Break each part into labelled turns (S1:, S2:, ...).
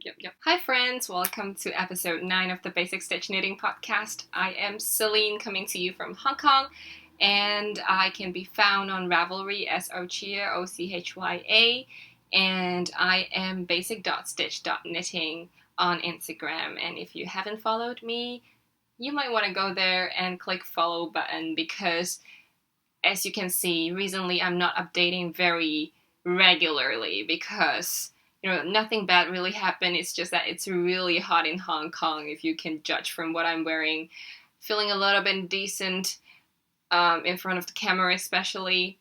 S1: Yep. Hi friends, welcome to episode 9 of the Basic Stitch Knitting Podcast. I am Celine, coming to you from Hong Kong, and I can be found on Ravelry as Ochya, Ochya, and I am basic.stitch.knitting on Instagram. And if you haven't followed me, you might want to go there and click follow button, because as you can see, recently I'm not updating very regularly because nothing bad really happened. It's just that it's really hot in Hong Kong, if you can judge from what I'm wearing. Feeling a little bit indecent in front of the camera especially.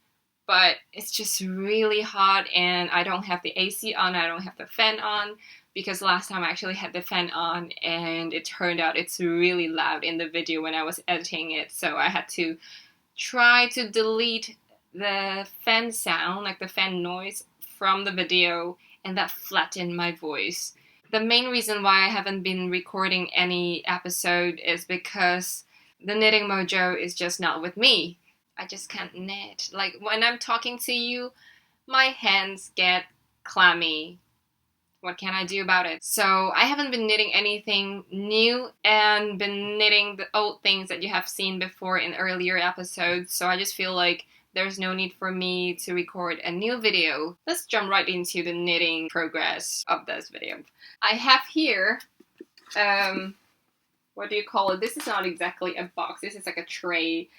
S1: But it's just really hot, and I don't have the AC on, I don't have the fan on, because last time I actually had the fan on and it turned out it's really loud in the video when I was editing it. So I had to try to delete the fan sound, like the fan noise, from the video, and that flattened my voice. The main reason why I haven't been recording any episode is because the knitting mojo is just not with me. I just can't knit. Like, when I'm talking to you, my hands get clammy. What can I do about it? So I haven't been knitting anything new and been knitting the old things that you have seen before in earlier episodes. So I just feel like there's no need for me to record a new video. Let's jump right into the knitting progress of this video. I have here, what do you call it? This is not exactly a box. This is like a tray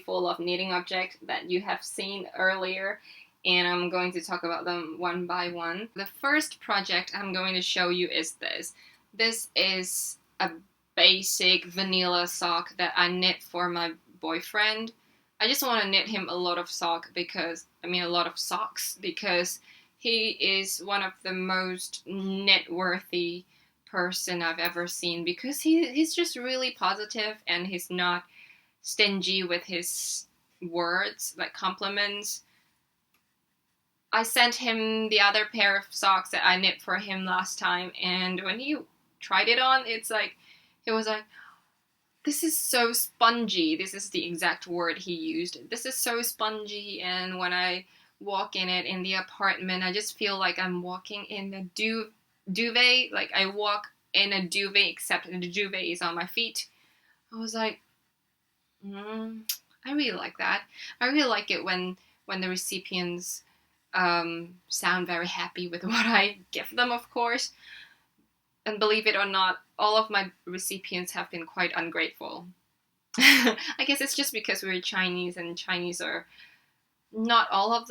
S1: full of knitting objects that you have seen earlier. And I'm going to talk about them one by one. The first project I'm going to show you is this. This is a basic vanilla sock that I knit for my boyfriend. I just want to knit him a lot of socks because he is one of the most knit-worthy person I've ever seen, because he's just really positive and he's not stingy with his words, like compliments. I sent him the other pair of socks that I knit for him last time, and when he tried it on, he was like, this is so spongy. This is the exact word he used. This is so spongy, and when I walk in it in the apartment, I just feel like I'm walking in a duvet. Like, I walk in a duvet, except the duvet is on my feet. I was like, I really like that. I really like it when the recipients sound very happy with what I give them, of course. And believe it or not, all of my recipients have been quite ungrateful. I guess it's just because we're Chinese, and Chinese are, not all of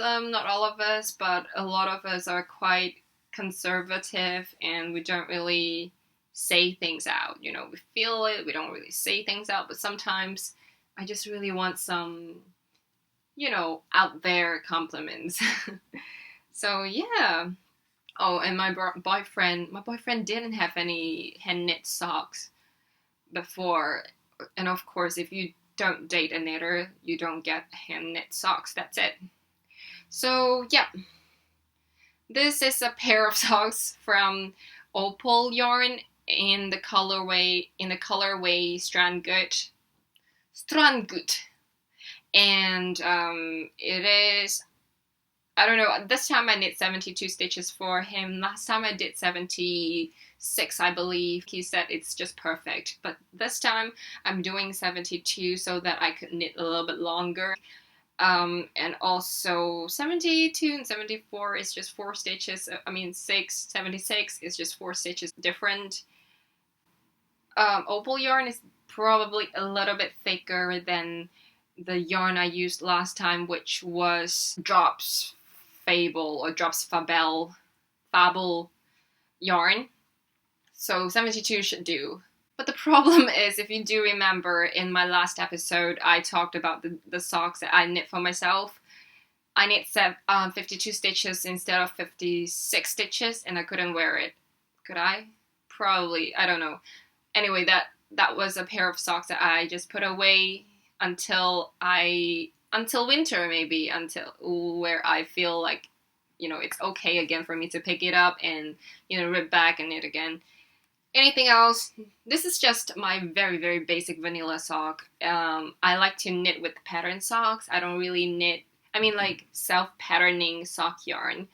S1: us, but a lot of us are quite conservative, and we don't really say things out. We feel it, we don't really say things out, but sometimes I just really want some, out there compliments. So yeah. Oh, and my boyfriend didn't have any hand knit socks before. And of course, if you don't date a knitter, you don't get hand knit socks. That's it. So yeah, this is a pair of socks from Opal yarn in the colorway Strandgut. And it is, I don't know, this time I knit 72 stitches for him. Last time I did 76, I believe. He said it's just perfect. But this time I'm doing 72 so that I could knit a little bit longer. And also 72 and 74 is just 4 stitches. 76 is just 4 stitches different. Opal yarn is probably a little bit thicker than the yarn I used last time, which was Drops Fable yarn. So 72 should do. But the problem is, if you do remember, in my last episode, I talked about the socks that I knit for myself. I knit 52 stitches instead of 56 stitches, and I couldn't wear it. Could I? Probably. I don't know. Anyway, that was a pair of socks that I just put away until winter, maybe, until where I feel like, it's okay again for me to pick it up and, rip back and knit again. Anything else? This is just my very, very basic vanilla sock. I like to knit with pattern socks. I don't really knit, self-patterning sock yarn.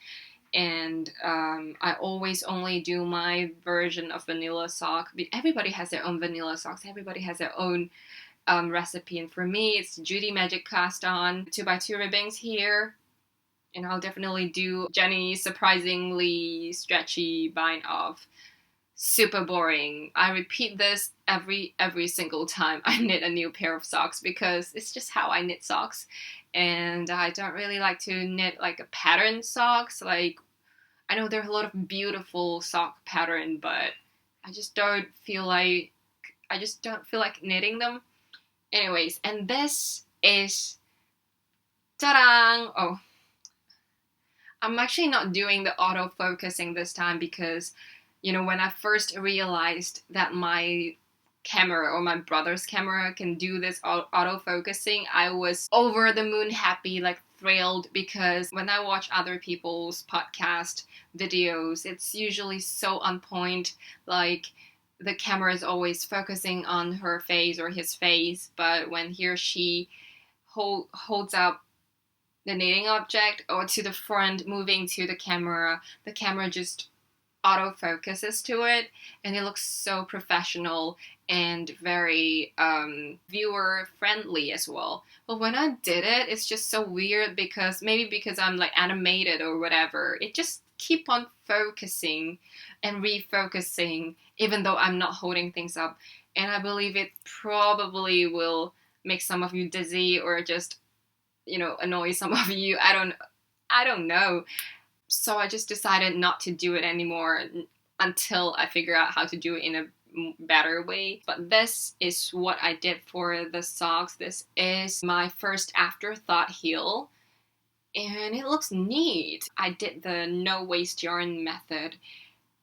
S1: and I always only do my version of vanilla sock. Everybody has their own vanilla socks. Everybody has their own recipe, and for me, it's Judy Magic cast on 2x2 ribbons here, and I'll definitely do Jenny's surprisingly stretchy bind off. Super boring. I repeat this every single time I knit a new pair of socks because it's just how I knit socks. And I don't really like to knit like a pattern socks. Like, I know there are a lot of beautiful sock pattern, but I just don't feel like knitting them. Anyways, and this is ta-da! Oh, I'm actually not doing the auto-focusing this time because, you know, when I first realized that my camera or my brother's camera can do this auto-focusing, I was over the moon happy, like thrilled, because when I watch other people's podcast videos, it's usually so on point, like the camera is always focusing on her face or his face, but when he or she holds up the knitting object or to the front, moving to the camera just auto-focuses to it, and it looks so professional and very viewer-friendly as well. But when I did it, it's just so weird because I'm like animated or whatever. It just keep on focusing and refocusing even though I'm not holding things up. And I believe it probably will make some of you dizzy or just, you know, annoy some of you. I don't know. So I just decided not to do it anymore until I figure out how to do it in a better way. But this is what I did for the socks. This is my first afterthought heel, and it looks neat. I did the no waste yarn method,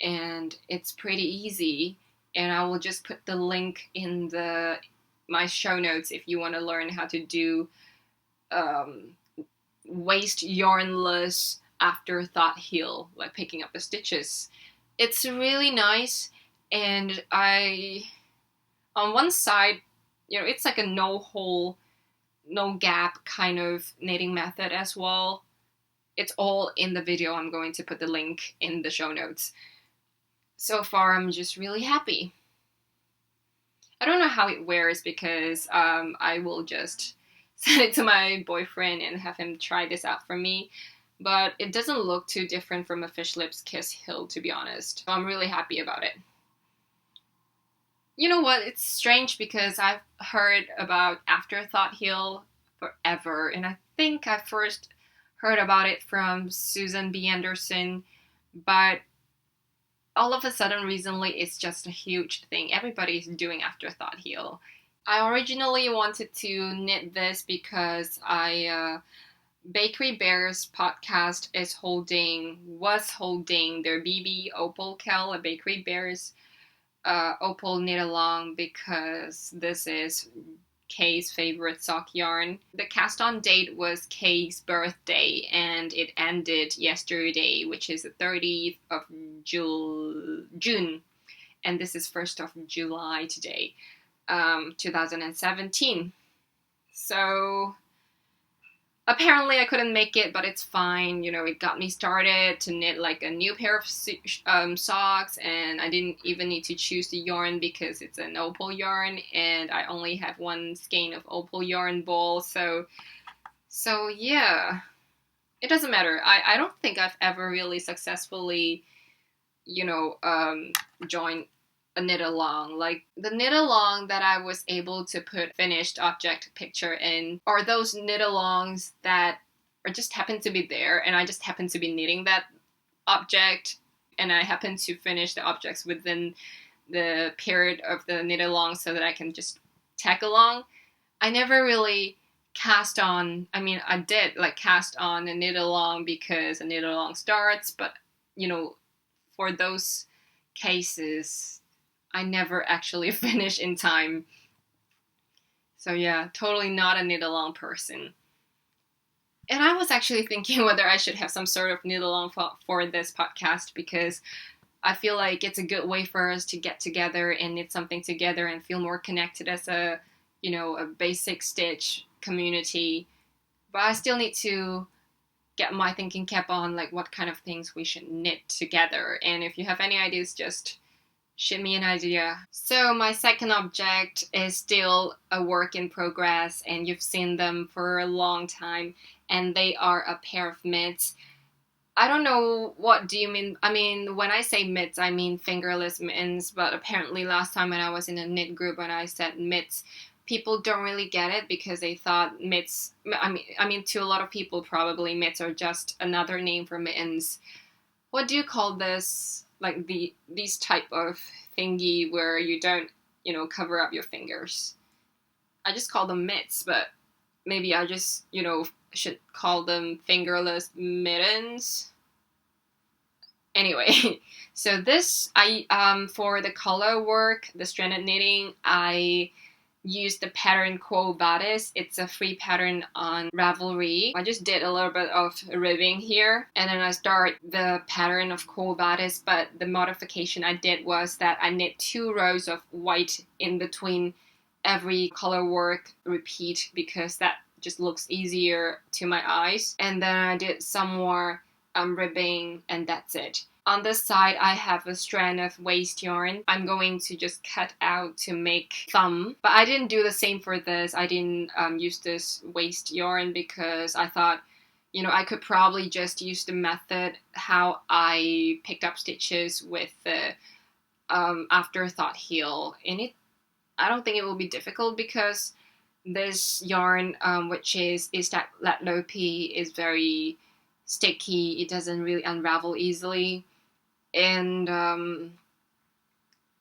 S1: and it's pretty easy. And I will just put the link in my show notes if you want to learn how to do waste yarnless afterthought heel, like picking up the stitches. It's really nice, and on one side, you know, it's like a no hole, no gap kind of knitting method as well. It's all in the video. I'm going to put the link in the show notes. So far, I'm just really happy. I don't know how it wears because I will just send it to my boyfriend and have him try this out for me. But it doesn't look too different from a Fish Lips Kiss heel, to be honest. So I'm really happy about it. You know what? It's strange because I've heard about Afterthought heel forever. And I think I first heard about it from Susan B. Anderson. But all of a sudden, recently, it's just a huge thing. Everybody's doing Afterthought heel. I originally wanted to knit this because Bakery Bears podcast was holding their BB Opal Kel, a Bakery Bears Opal knit along, because this is Kay's favorite sock yarn. The cast on date was Kay's birthday, and it ended yesterday, which is the 30th of June, and this is 1st of July today, 2017. So apparently I couldn't make it, but it's fine. You know, it got me started to knit like a new pair of socks, and I didn't even need to choose the yarn because it's an opal yarn, and I only have one skein of opal yarn ball. So yeah, it doesn't matter. I don't think I've ever really successfully, you know, joined a knit along. Like the knit along that I was able to put finished object picture in are those knit alongs that are just happen to be there, and I just happen to be knitting that object, and I happen to finish the objects within the period of the knit along so that I can just tag along. I never really cast on, I mean, I did like cast on a knit along because a knit along starts, but you know, for those cases, I never actually finish in time. So yeah, totally not a knit along person. And I was actually thinking whether I should have some sort of knit along for this podcast, because I feel like it's a good way for us to get together and knit something together and feel more connected as a, you know, a basic stitch community. But I still need to get my thinking cap on like what kind of things we should knit together. And if you have any ideas, just shoot me an idea. So my second object is still a work in progress, and you've seen them for a long time, and they are a pair of mitts. I don't know, what do you mean? I mean, when I say mitts, I mean fingerless mittens, but apparently last time when I was in a knit group and I said mitts, people don't really get it because they thought mitts, I mean to a lot of people probably mitts are just another name for mittens. What do you call this? Like these type of thingy where you don't, cover up your fingers. I just call them mitts, but maybe I just, should call them fingerless mittens. Anyway, so this, for the color work, the stranded knitting, I used the pattern Quo Vadis. It's a free pattern on Ravelry. I just did a little bit of ribbing here, and then I start the pattern of Quo Vadis, but the modification I did was that I knit 2 rows of white in between every color work repeat because that just looks easier to my eyes. And then I did some more ribbing, and that's it. On this side, I have a strand of waste yarn. I'm going to just cut out to make thumb. But I didn't do the same for this. I didn't use this waste yarn because I thought, I could probably just use the method how I picked up stitches with the afterthought heel. And I don't think it will be difficult because this yarn, which is that Latlopi, is very sticky. It doesn't really unravel easily. And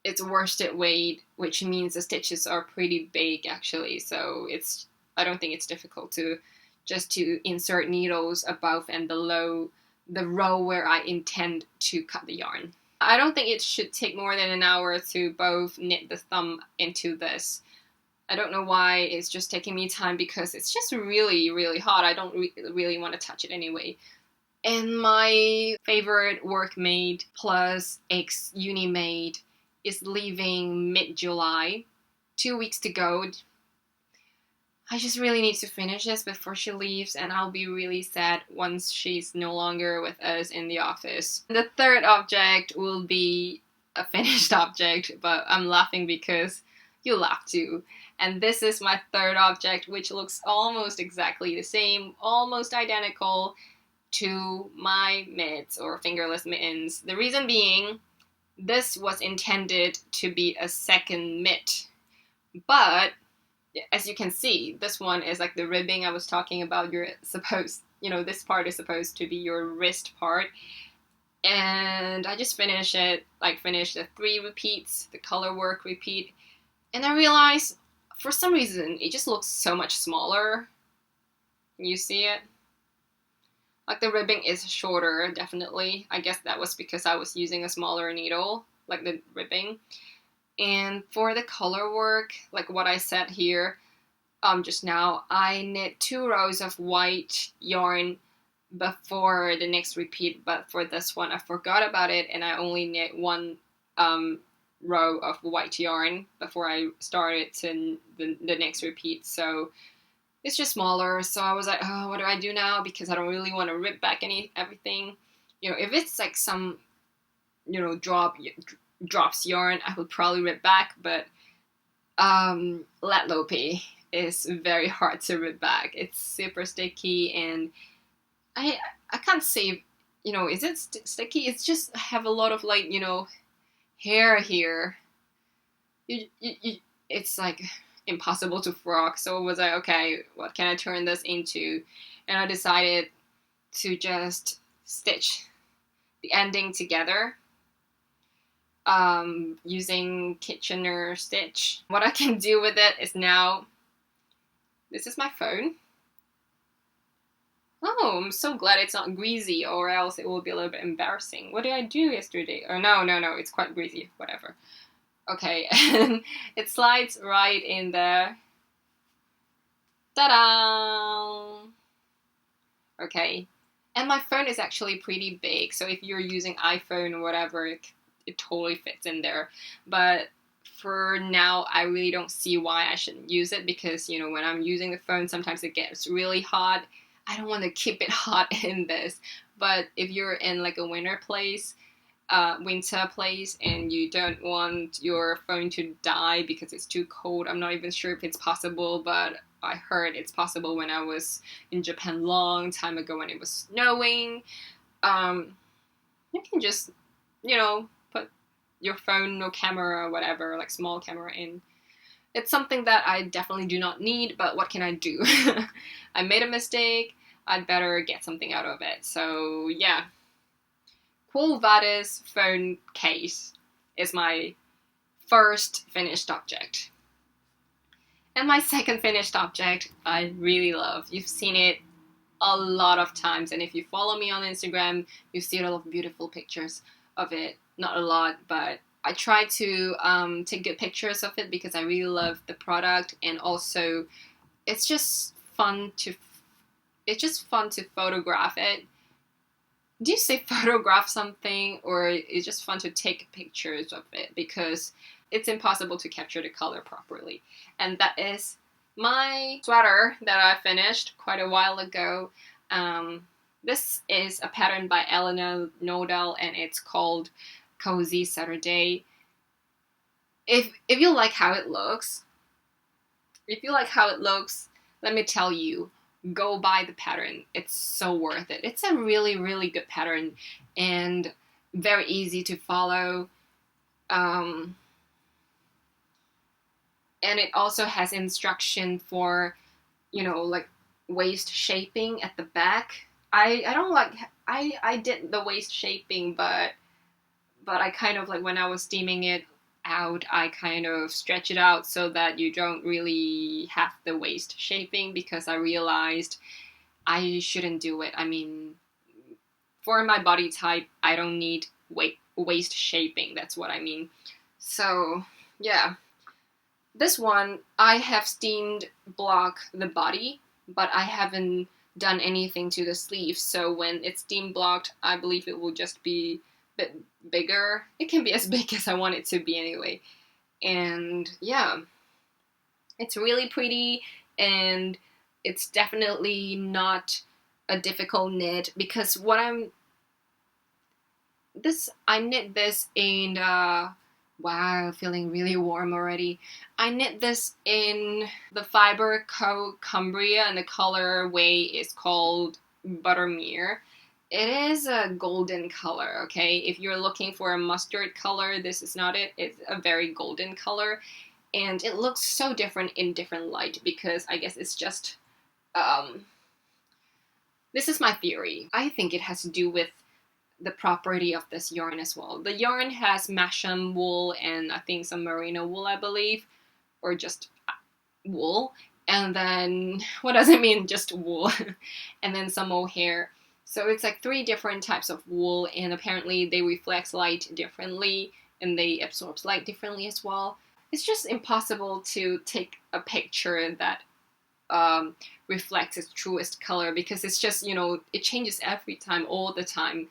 S1: it's worsted weight, which means the stitches are pretty big actually. So I don't think it's difficult to insert needles above and below the row where I intend to cut the yarn. I don't think it should take more than an hour to both knit the thumb into this. I don't know why it's just taking me time because it's just really, really hot. I don't really want to touch it anyway. And my favorite workmate plus ex-uni mate is leaving mid-July. 2 weeks to go. I just really need to finish this before she leaves, and I'll be really sad once she's no longer with us in the office. The third object will be a finished object, but I'm laughing because you laugh too. And this is my third object, which looks almost exactly the same, almost identical to my mitts or fingerless mittens. The reason being, this was intended to be a second mitt, but as you can see, this one is like the ribbing I was talking about. This part is supposed to be your wrist part, and I just finished the 3 repeats, the color work repeat, and I realized for some reason it just looks so much smaller. You see it? Like the ribbing is shorter, definitely. I guess that was because I was using a smaller needle, like the ribbing. And for the color work, like what I said here just now, I knit 2 rows of white yarn before the next repeat, but for this one I forgot about it and I only knit 1 row of white yarn before I started to the next repeat. So it's just smaller, so I was like, oh, what do I do now? Because I don't really want to rip back everything. If it's like some, drops yarn, I would probably rip back, but Latlopi is very hard to rip back. It's super sticky, and I can't say, is it sticky? It's just have a lot of hair here. It's like impossible to frock. So it was like, okay, what can I turn this into? And I decided to just stitch the ending together using Kitchener stitch. What I can do with it is now, this is my phone. Oh, I'm so glad it's not greasy, or else it will be a little bit embarrassing. What did I do yesterday? Oh, no, it's quite greasy, whatever. Okay, and it slides right in there. Ta-da! Okay, and my phone is actually pretty big, so if you're using iPhone or whatever, it totally fits in there. But for now, I really don't see why I shouldn't use it, because, when I'm using the phone, sometimes it gets really hot. I don't want to keep it hot in this. But if you're in like a winter place and you don't want your phone to die because it's too cold. I'm not even sure if it's possible, but I heard it's possible when I was in Japan long time ago when it was snowing. You can just, put your phone or camera or whatever, like small camera in. It's something that I definitely do not need, but what can I do? I made a mistake. I'd better get something out of it. So yeah. Quo Vadis phone case is my first finished object. And my second finished object I really love. You've seen it a lot of times, and if you follow me on Instagram, you see a lot of beautiful pictures of it. Not a lot, but I try to take good pictures of it because I really love the product, and also it's just fun to photograph it. Do you say photograph something, or it's just fun to take pictures of it because it's impossible to capture the color properly? And that is my sweater that I finished quite a while ago. This is a pattern by Elena Nodel, and it's called Cozy Saturday. If you like how it looks, let me tell you, go buy the pattern. It's so worth it. It's a really, really good pattern and very easy to follow. And it also has instruction for, like waist shaping at the back. I don't like, I did the waist shaping, but I kind of like when I was steaming it out, I kind of stretch it out so that you don't really have the waist shaping, because I realized I shouldn't do it. I mean, for my body type, I don't need waist shaping. That's what I mean. So yeah, this one I have steamed block the body, but I haven't done anything to the sleeves. So when it's steam blocked, I believe it will just be bit bigger. It can be as big as I want it to be anyway. And yeah, it's really pretty, and it's definitely not a difficult knit, because I knit this in wow, feeling really warm already. I knit this in the fiber Cumbria, and the colorway is called Buttermere. It is a golden color, okay? If you're looking for a mustard color, this is not it. It's a very golden color. And it looks so different in different light, because I guess it's just... this is my theory. I think it has to do with the property of this yarn as well. The yarn has Masham wool and I think some merino wool, I believe. Or just wool. And then... what does it mean? Just wool. And then some mohair. So it's like 3 different types of wool, and apparently they reflect light differently and they absorb light differently as well. It's just impossible to take a picture that reflects its truest color, because it's just, it changes every time, all the time.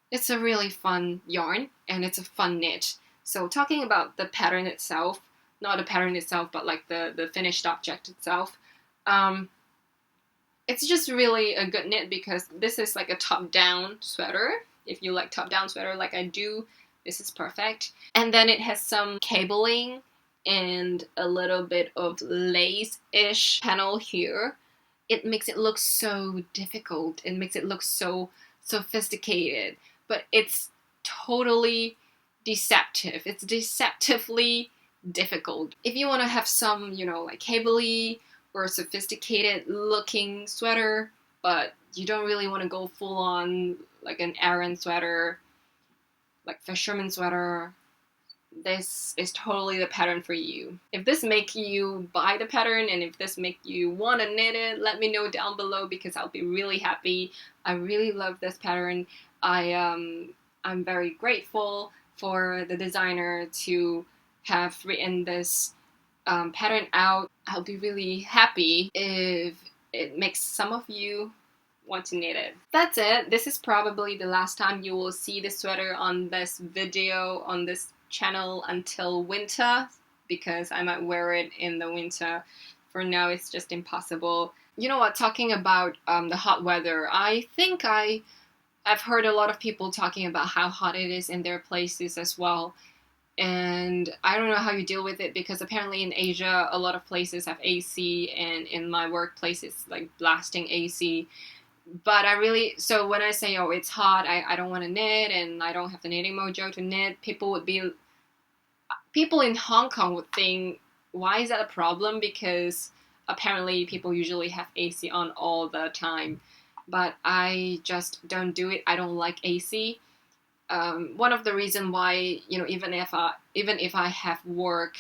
S1: It's a really fun yarn, and it's a fun knit. So talking about the pattern itself, not the pattern itself, but like the finished object itself, it's just really a good knit, because this is like a top-down sweater. If you like top-down sweater like I do, this is perfect. And then it has some cabling and a little bit of lace-ish panel here. It makes it look so difficult. It makes it look so sophisticated. But it's totally deceptive. It's deceptively difficult. If you want to have some, like cabley or sophisticated looking sweater, but you don't really want to go full on like an Aran sweater, like fisherman sweater, this is totally the pattern for you. If this make you buy the pattern, and if this make you want to knit it, let me know down below, because I'll be really happy. I really love this pattern. I'm very grateful for the designer to have written this pattern out. I'll be really happy if it makes some of you want to knit it. That's it. This is probably the last time you will see this sweater on this video, on this channel, until winter, because I might wear it in the winter. For now, it's just impossible. You know what, talking about the hot weather, I think I've heard a lot of people talking about how hot it is in their places as well. And I don't know how you deal with it because apparently in Asia, a lot of places have AC, and in my workplace, it's like blasting AC. But so when I say, oh, it's hot, I don't want to knit and I don't have the knitting mojo to knit, people in Hong Kong would think, why is that a problem? Because apparently people usually have AC on all the time. But I just don't do it. I don't like AC. One of the reasons why, even if I have work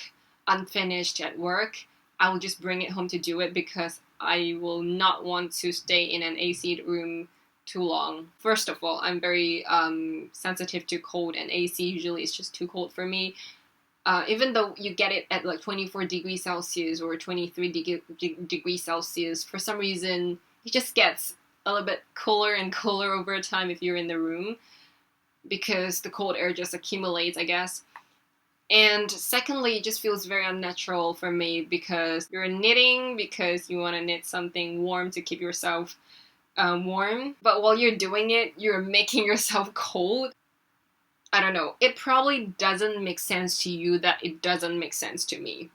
S1: unfinished at work, I will just bring it home to do it because I will not want to stay in an AC room too long. First of all, I'm very sensitive to cold, and AC usually is just too cold for me. Even though you get it at like 24 degrees Celsius or 23 degrees Celsius, for some reason it just gets a little bit cooler and cooler over time if you're in the room, because the cold air just accumulates, I guess. And secondly, it just feels very unnatural for me because you're knitting because you want to knit something warm to keep yourself warm. But while you're doing it, you're making yourself cold. I don't know. It probably doesn't make sense to you that it doesn't make sense to me.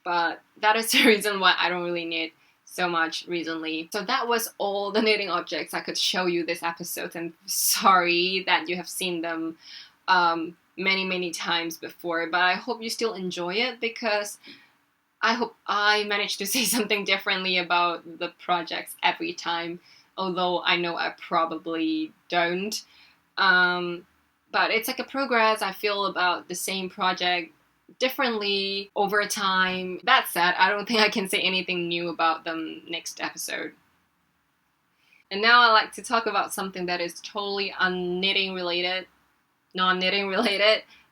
S1: But that is the reason why I don't really knit so much recently. So that was all the knitting objects I could show you this episode, and sorry that you have seen them many times before, but I hope you still enjoy it because I hope I managed to say something differently about the projects every time, although I know I probably don't. But it's like a progress. I feel about the same project differently over time. That said, I don't think I can say anything new about them next episode. And now I like to talk about something that is totally non-knitting related.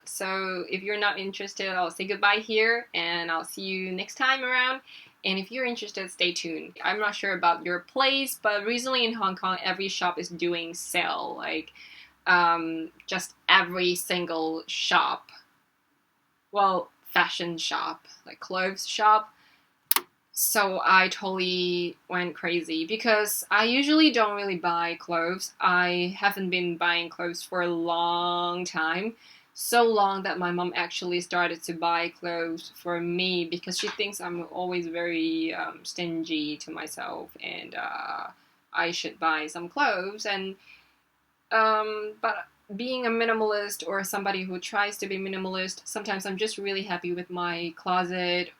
S1: So if you're not interested, I'll say goodbye here and I'll see you next time around. And if you're interested, stay tuned. I'm not sure about your place, but recently in Hong Kong, every shop is doing sale. Like, just every single shop. Well, fashion shop, like clothes shop. So I totally went crazy because I usually don't really buy clothes. I haven't been buying clothes for a long time. So long that my mom actually started to buy clothes for me because she thinks I'm always very stingy to myself, and I should buy some clothes. And but being a minimalist or somebody who tries to be minimalist, sometimes I'm just really happy with my closet,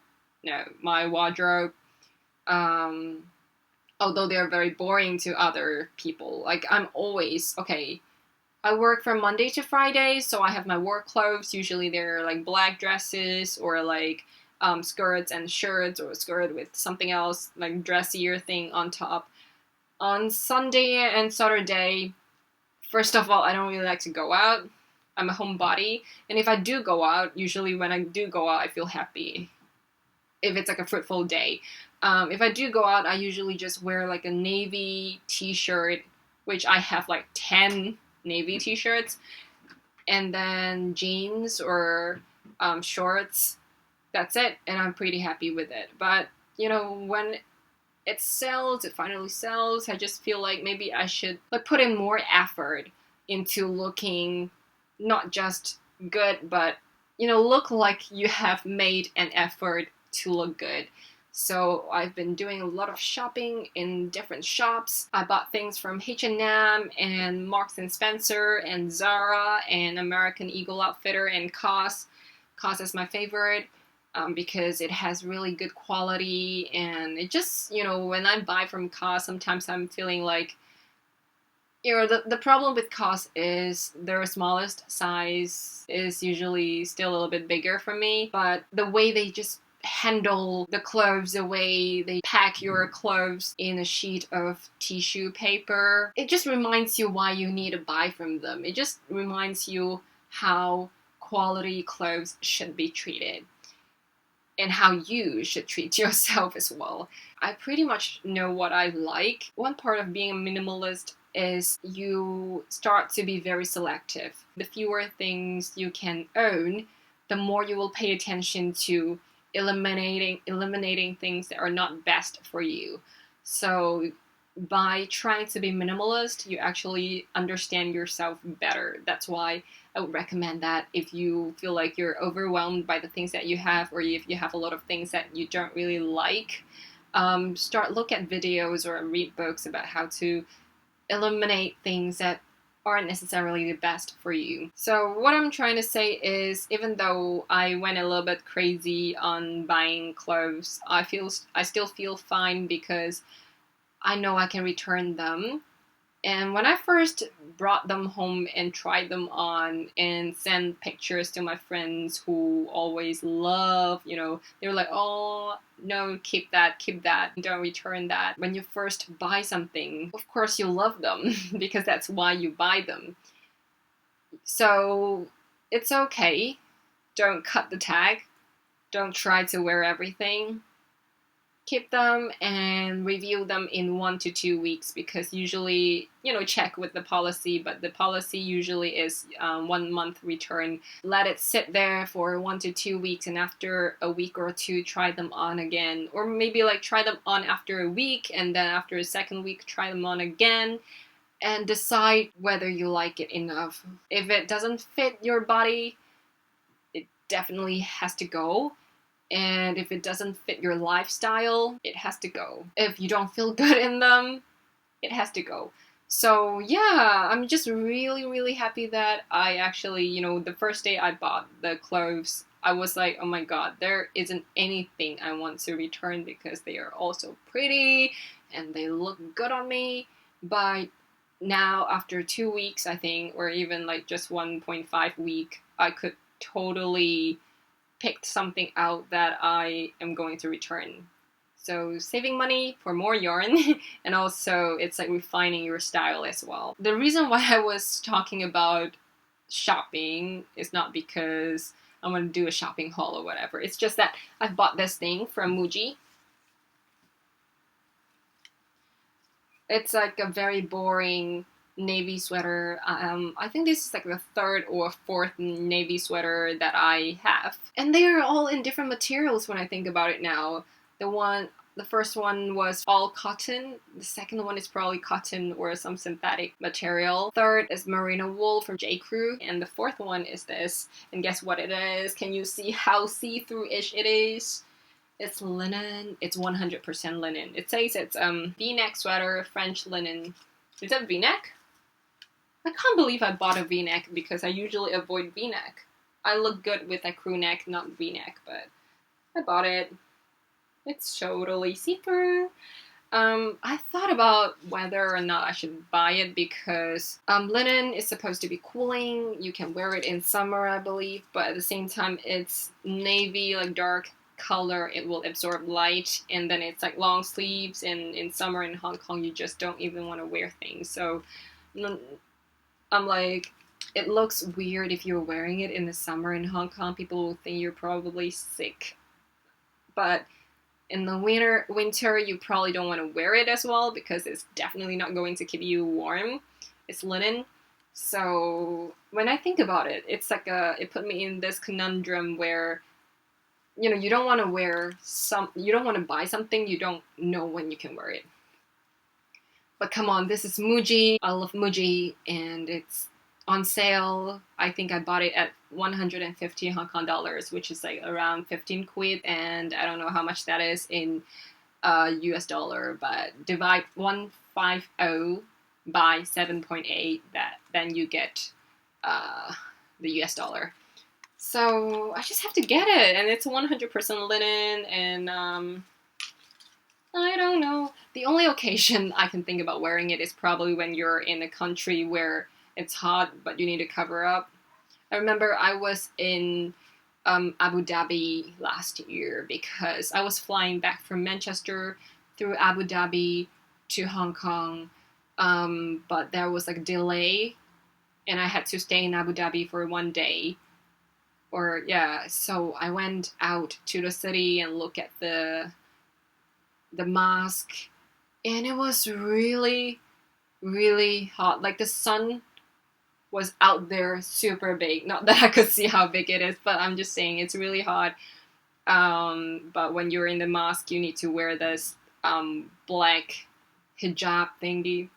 S1: my wardrobe. Although they're very boring to other people. Like, I work from Monday to Friday, so I have my work clothes. Usually they're like black dresses or like skirts and shirts, or a skirt with something else, like dressier thing on top. On Sunday and Saturday, first of all, I don't really like to go out. I'm a homebody. And if I do go out, usually when I do go out, I feel happy. If it's like a fruitful day. If I do go out, I usually just wear like a navy t-shirt, which I have like 10 navy t-shirts, and then jeans or shorts. That's it, and I'm pretty happy with it. But, when it finally sells, I just feel like maybe I should put in more effort into looking not just good, but, look like you have made an effort to look good. So I've been doing a lot of shopping in different shops. I bought things from H&M and Marks and Spencer and Zara and American Eagle Outfitter and COS. COS is my favorite because it has really good quality, and it just, when I buy from COS, sometimes I'm feeling like, the problem with COS is their smallest size is usually still a little bit bigger for me, but the way they just handle the clothes, the way they pack your clothes in a sheet of tissue paper, it just reminds you why you need to buy from them. It just reminds you how quality clothes should be treated and how you should treat yourself as well. I pretty much know what I like. One part of being a minimalist is you start to be very selective. The fewer things you can own, the more you will pay attention to eliminating things that are not best for you. So by trying to be minimalist, you actually understand yourself better. That's why I would recommend that if you feel like you're overwhelmed by the things that you have, or if you have a lot of things that you don't really like, look at videos or read books about how to eliminate things that aren't necessarily the best for you. So what I'm trying to say is, even though I went a little bit crazy on buying clothes, I still feel fine because I know I can return them. And when I first brought them home and tried them on and sent pictures to my friends who always love, they were like, oh, no, keep that, don't return that. When you first buy something, of course you love them because that's why you buy them. So it's okay. Don't cut the tag. Don't try to wear everything. Keep them and review them in 1 to 2 weeks, because usually, check with the policy, but the policy usually is 1 month return. Let it sit there for 1 to 2 weeks, and after a week or two, try them on again. Or maybe try them on after a week, and then after a second week, try them on again, and decide whether you like it enough. If it doesn't fit your body, it definitely has to go. And if it doesn't fit your lifestyle, it has to go. If you don't feel good in them, it has to go. So yeah, I'm just really, really happy that I actually, the first day I bought the clothes, I was like, oh my god, there isn't anything I want to return because they are all so pretty and they look good on me. But now, after 2 weeks, I think, or even just 1.5 week, I could totally picked something out that I am going to return. So saving money for more yarn, and also it's refining your style as well. The reason why I was talking about shopping is not because I'm going to do a shopping haul or whatever. It's just that I bought this thing from Muji. It's a very boring navy sweater. I think this is the third or fourth navy sweater that I have, and they are all in different materials when I think about it now. The first one was all cotton. The second one is probably cotton or some synthetic material. Third is merino wool from J. Crew, and the fourth one is this. And guess what it is? Can you see how see-through-ish it is? It's linen. It's 100% linen. It says it's V-neck sweater, French linen. Is that V-neck? I can't believe I bought a V-neck because I usually avoid V-neck. I look good with a crew neck, not V-neck, but I bought it. It's totally see-through. I thought about whether or not I should buy it because linen is supposed to be cooling. You can wear it in summer, I believe, but at the same time, it's navy, dark color. It will absorb light, and then it's long sleeves, and in summer in Hong Kong, you just don't even want to wear things. So I'm it looks weird if you're wearing it in the summer in Hong Kong. People will think you're probably sick. But in the winter, you probably don't want to wear it as well because it's definitely not going to keep you warm. It's linen. So when I think about it, it's it put me in this conundrum where, you don't want to you don't want to buy something you don't know when you can wear it. But come on, this is Muji. I love Muji, and it's on sale. I think I bought it at 150 Hong Kong dollars, which is around 15 quid, and I don't know how much that is in US dollar, but divide 150 by 7.8, then you get the US dollar. So I just have to get it, and it's 100% linen, and I don't know. The only occasion I can think about wearing it is probably when you're in a country where it's hot, but you need to cover up. I remember I was in Abu Dhabi last year because I was flying back from Manchester through Abu Dhabi to Hong Kong, but there was a delay, and I had to stay in Abu Dhabi for 1 day. So I went out to the city and looked at the mosque, and it was really, really hot. The sun was out there super big. Not that I could see how big it is, but I'm just saying it's really hot. But when you're in the mosque, you need to wear this black hijab thingy.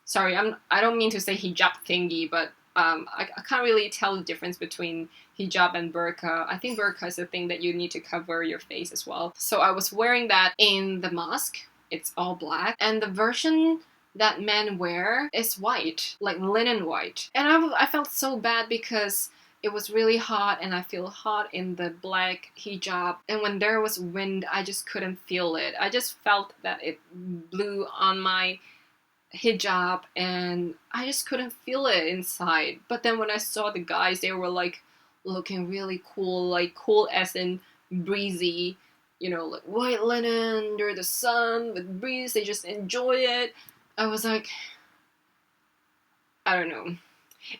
S1: Sorry, I don't mean to say hijab thingy, but I can't really tell the difference between hijab and burqa. I think burqa is the thing that you need to cover your face as well. So I was wearing that in the mosque. It's all black. And the version that men wear is white, like linen white. And I felt so bad because it was really hot and I feel hot in the black hijab. And when there was wind, I just couldn't feel it. I just felt that it blew on my hijab and I just couldn't feel it inside. But then when I saw the guys, they were like looking really cool, like cool as in breezy, you know, like white linen under the sun with breeze. They just enjoy it. I was like, I don't know.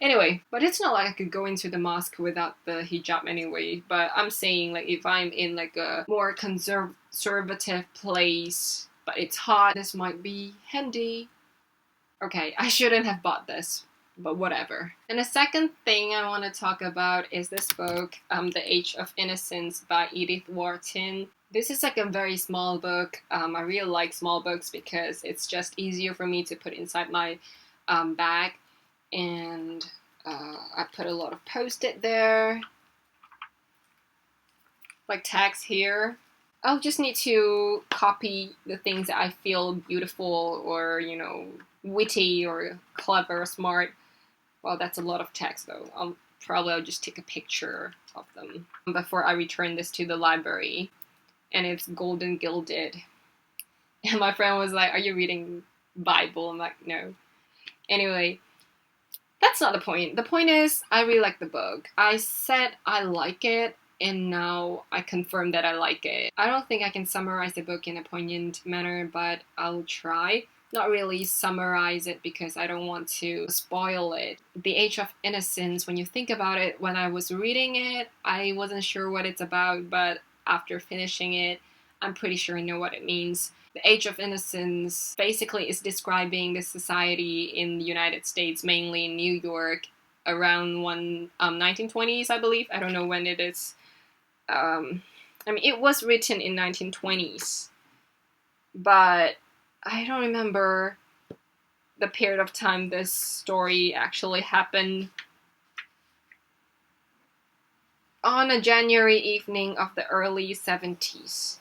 S1: Anyway, but it's not like I could go into the mosque without the hijab anyway. But I'm saying, like, if I'm in like a more conservative place, but it's hot, this might be handy. Okay, I shouldn't have bought this, but whatever. And the second thing I want to talk about is this book, The Age of Innocence by Edith Wharton. This is like a very small book. I really like small books because it's just easier for me to put inside my bag. And I put a lot of post-it there, like tags here. I'll just need to copy the things that I feel beautiful or, you know, witty or clever or smart. Well, that's a lot of text though. I'll just take a picture of them before I return this to the library. And it's golden gilded. And my friend was like, "Are you reading Bible?" I'm like, "No." Anyway, that's not the point. The point is, I really like the book. I said I like it, and now I confirm that I like it. I don't think I can summarize the book in a poignant manner, but I'll try. Not really summarize it because I don't want to spoil it. The Age of Innocence, when you think about it, when I was reading it, I wasn't sure what it's about, but after finishing it, I'm pretty sure I know what it means. The Age of Innocence basically is describing the society in the United States, mainly in New York, around 1920s, I believe. I don't know when it is. I mean, it was written in 1920s, but I don't remember the period of time this story actually happened. On a January evening of the early 70s.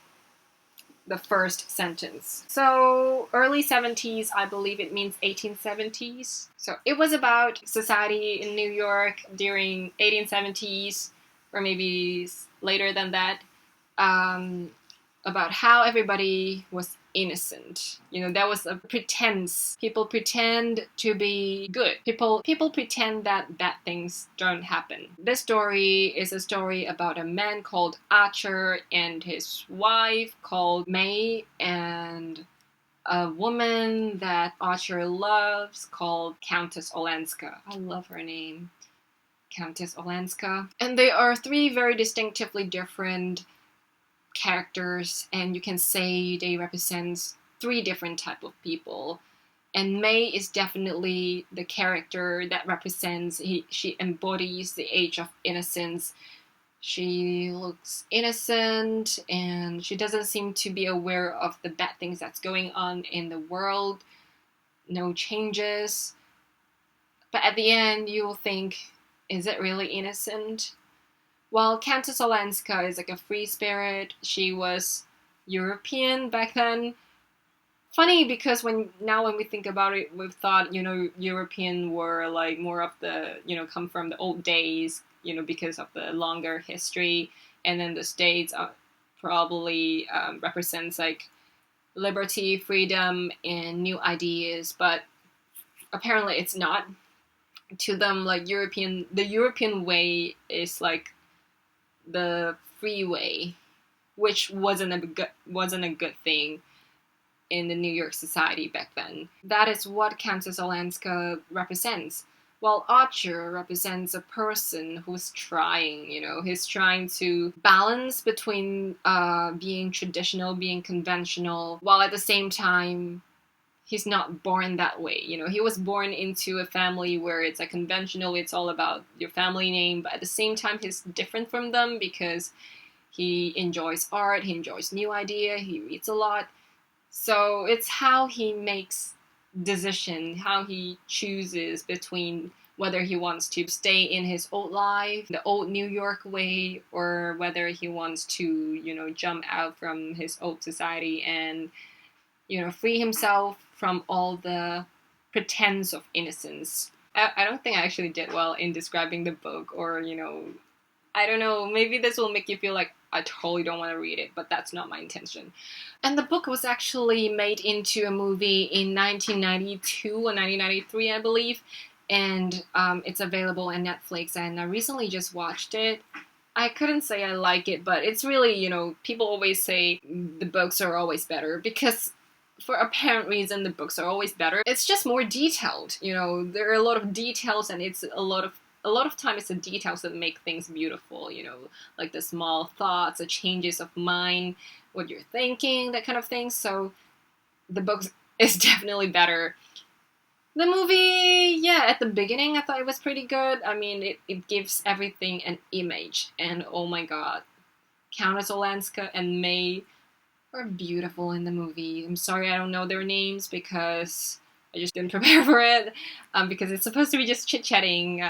S1: The first sentence. So early 70s, I believe it means 1870s. So it was about society in New York during 1870s, or maybe later than that, about how everybody was innocent. You know, there was a pretense. People pretend to be good. People pretend that bad things don't happen. This story is a story about a man called Archer and his wife called May, and a woman that Archer loves called Countess Olenska. I love her name, Countess Olenska. And they are three very distinctively different characters, and you can say they represent three different type of people. And May is definitely the character that represents, she embodies the age of innocence. She looks innocent and she doesn't seem to be aware of the bad things that's going on in the world. No changes. But at the end, you will think, is it really innocent? Well, Countess Olenska is like a free spirit. She was European back then. Funny because when we think about it, we've thought, you know, European were like more of the, you know, come from the old days, you know, because of the longer history. And then the States probably represents like liberty, freedom, and new ideas. But apparently it's not. To them, like the European way is like the free way, which wasn't a good thing in the New York society back then. That is what Countess Olenska represents. While Ochya represents a person who's trying, you know, he's trying to balance between being traditional, being conventional, while at the same time he's not born that way. You know, he was born into a family where it's a conventional, it's all about your family name, but at the same time he's different from them because he enjoys art, he enjoys new idea, he reads a lot. So it's how he makes decision, how he chooses between whether he wants to stay in his old life, the old New York way, or whether he wants to, jump out from his old society and, free himself from all the pretense of innocence. I don't think I actually did well in describing the book, or, I don't know, maybe this will make you feel like I totally don't want to read it, but that's not my intention. And the book was actually made into a movie in 1992 or 1993, I believe, and it's available on Netflix, and I recently just watched it. I couldn't say I like it, but it's really, people always say the books are always better, because for apparent reason the books are always better. It's just more detailed, there are a lot of details, and it's a lot of time it's the details that make things beautiful, like the small thoughts, the changes of mind, what you're thinking, that kind of thing. So the book is definitely better. The movie, yeah, at the beginning I thought it was pretty good. I mean, it gives everything an image, and oh my god, Countess Olenska and May are beautiful in the movie. I'm sorry I don't know their names because I just didn't prepare for it, because it's supposed to be just chit-chatting,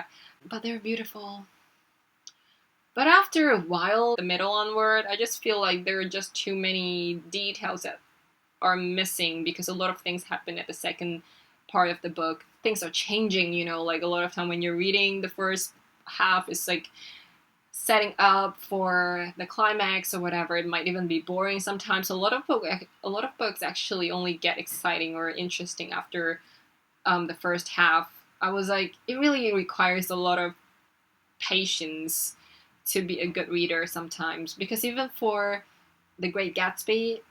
S1: but they're beautiful. But after a while, the middle onward, I just feel like there are just too many details that are missing, because a lot of things happen at the second part of the book. Things are changing, like a lot of time when you're reading the first half is like setting up for the climax or whatever. It might even be boring sometimes. A lot of books actually only get exciting or interesting after the first half. I was like, it really requires a lot of patience to be a good reader sometimes, because even for The Great Gatsby,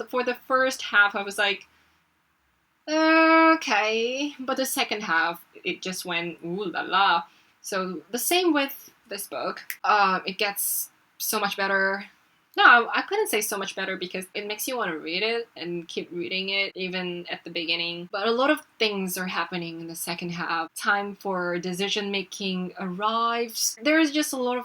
S1: for the first half I was like, okay, but the second half it just went ooh la la. So the same with this book. It gets so much better. No, I couldn't say so much better, because it makes you want to read it and keep reading it even at the beginning. But a lot of things are happening in the second half. Time for decision making arrives. There's just a lot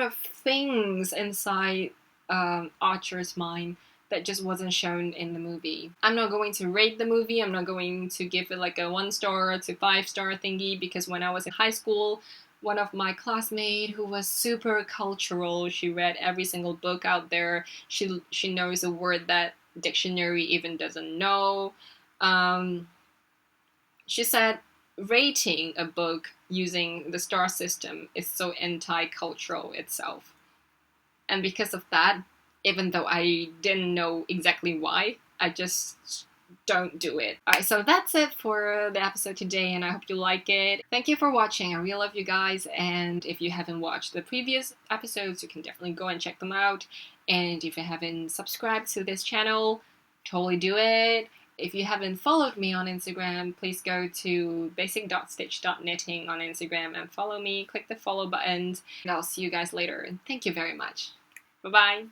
S1: of things inside Archer's mind that just wasn't shown in the movie. I'm not going to rate the movie. I'm not going to give it like a 1-star to 5-star thingy, because when I was in high school, one of my classmates who was super cultural, she read every single book out there. She knows a word that dictionary even doesn't know. She said rating a book using the star system is so anti-cultural itself. And because of that, even though I didn't know exactly why, I just don't do it. Alright, so that's it for the episode today, and I hope you like it. Thank you for watching. I really love you guys, and if you haven't watched the previous episodes, you can definitely go and check them out. And if you haven't subscribed to this channel, totally do it. If you haven't followed me on Instagram, please go to basic.stitch.knitting on Instagram and follow me. Click the follow button, and I'll see you guys later. And thank you very much. Bye-bye.